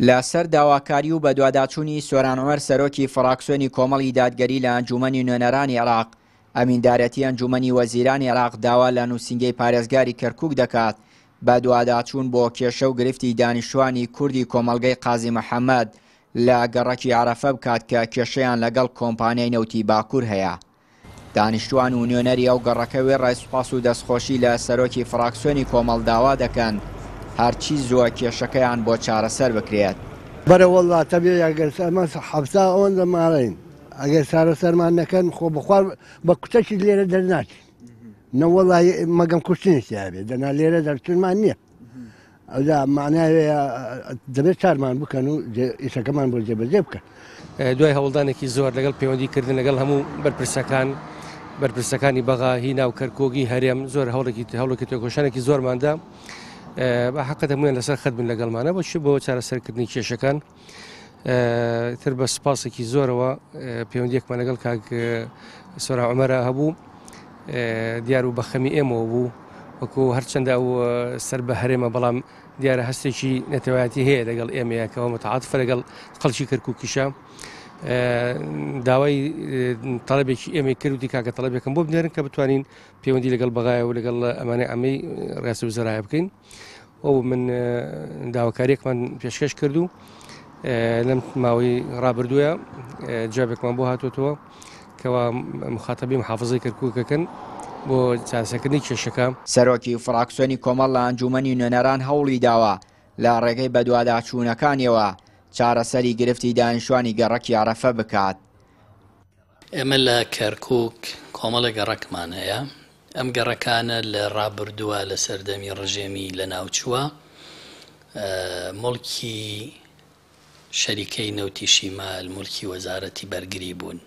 لەسەر داواکاری و بەدواداچوونی سۆران عومەر سەرۆکی فڕاکسیۆنی کۆمەڵی دادگەری لە ئەنجومەنی نوێنەرانی عێراق، ئەمیندارەتی ئەنجومەنی وەزیرانی عێراق داوا لە نووسینگەی پارێزگاری کەرکووک دەکات بە دواداچوون بۆ کێشە و گرفتی دانیشتوانی کوردی کۆمەڵگەی قازی محەممەد لە گەڕەکی عەرەفە بکات کە کێشەیان لەگەڵ کۆمپانیای نەوتی باکوور هەیە. دانیشتوان و نوێنەری ئەو گەڕەکە وێ ڕایسوپاس و دەستخۆشی لە سەرۆکی فڕاکسیۆنی کۆمەڵ داوا دەکەن هەرچی زووە کێشەکەیان بۆ چارەسەر بکرێت. بەرە وەڵڵا تەبێ ئەگەر ئەمە حەفتا ئەوەن دەماڕین ئەگەر چارەسەرمان نەکەن خۆ بخوار بە کوتەکی لێرە دەرناچین نەوەڵی مەگەم کوشتنیشتی هەبێت دەنا لێرە دەرچونمان نییە ئەودا معناوێ دەبێت چارمان بکەن و ئیشەکەمان بۆ جێبەجێ بکەن. دوای هەوڵدانێکی زۆر لەگەڵ پەیوەندیکردن لەگەڵ هەموو بەرپرسەکانی بەغا هینا و کەرکۆگی هەرێم زۆر هەوڵێکی تێکۆشانێکی زۆرماندا بە حەقەت هەموویان لەسەر خەت بن لەگەڵمانە بۆچی بۆ چارەسەرکردنی کێشەکان. تر بە سپاسێکی زۆرەوە پەیوەندیەکمان لەگەڵ کاک سۆران عومەرە هەبوو دیار و بەخەمی ئێمەوە بوو وەکو هەرچەندە ئەو سەر بە هەرێمە بەڵام دیارە هەستێکی نەتەوایەتی هەیە لەگەڵ ئێمەیەکەوە متعاتفە لەگەڵ خەڵکی کەرکووکیشە. داوای تەڵەبێکی ئێمە کردی کاکە تەڵەبێکم بۆ بنێرن کە بتوانین پەیوەندی لەگەڵ بەغایە و لەگەڵ ئەمانەی ئەمەی ڕاستە وزەرایە بکەین. ئەو من داواکاریەکمان پێشکەش کرد و لەم ماوەی ڕابردووە جوابێکمان بۆ هاتوۆتەوە کەوا مخاتەبی محافزەی کەرکووکەکەن بۆ چارەسەرکردنی کێشەکە. سەرۆکی فڕاکسیۆنی کۆمەڵ لە ئەنجومەنی نوێنەران هەوڵی داوە لە ڕێگەی بەدواداچوونەکانیەوە چارەسەری گرفتی دانیشتوانی گەڕەکی عەرەفە بکات. ئێمە لە کەرکووک کۆمەڵی گەڕەکمان هەیە. ئەم گەڕەکانە لە ڕابردووە لە سەردەمی ڕژێمی لە ناوچووە مڵکی شەریکەی نەوتی شیمال مولکی وەزارەتی بەرگری بوون.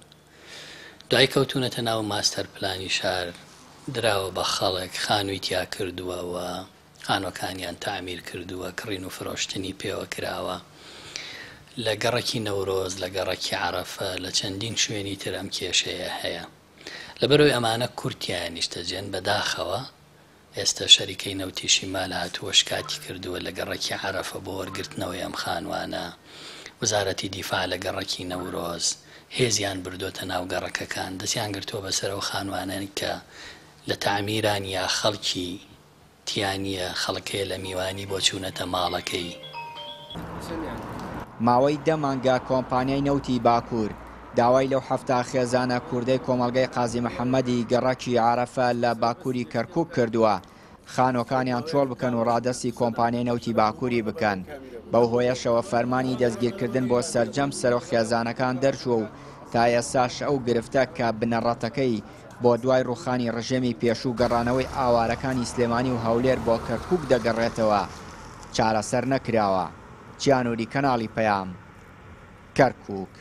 دوای کەوتونەتە ناو ماستەر پلانی شار دراوە بە خەڵک خانووی تیا کردووە و خانۆکانیان تعمیر کردووە کڕین و فرۆشتنی پێوە کراوە. لە گەڕەکی نەورۆز لە گەڕەکی عەرەفە لە چەندین شوێنی تر ئەم کێشەیە هەیە. لەبەرەوەی ئەمانە کورتیانیشتەجێن بەداخەوە ئێستا شەریکەی نەوتی شیمال هاتووە شکاتی کردووە لە گەڕەکی عەرەفە بۆ وەرگرتنەوەی ئەم خانوانە. وەزارەتی دیفاع لە گەڕەکی نەورۆز هێزیان بردوتە ناو گەڕەکەکان دەستیان گرتووە بەسەرەوە خانوانانی کە لە تعمیران یا خەڵکی تیانیە خەڵکەیە لە میوانی بۆ چوونەتە ماڵەکەی. ماوەی 10 مانگا کۆمپانیای نەوتی باکوور داوای لەو هەفتە خێزانە کوردەی کۆمەڵگەی قازی محەممەدی گەڕەکی عەرەفە لە باکووری کەرکووک کردووە خانۆکانیان چۆڵ بکەن و ڕادەستی کۆمپانیای نەوتی باکووری بکەن. بەو هۆیەشەوە فەرمانی دەستگیرکردن بۆ سەرجەم سەرۆ خێزانەکان دەرچووە و تا ئێستاش ئەو گرفتە کە بنەڕەتەکەی بۆ دوای ڕوخانی ڕژێمی پێشوو گەڕانەوەی ئاوارەکانی سلێمانی و هەولێر بۆ کەرکووک دەگەڕێتەوە چارەسەر نەکراوە. چیانوری کەناڵی پەیام، کەرکووک.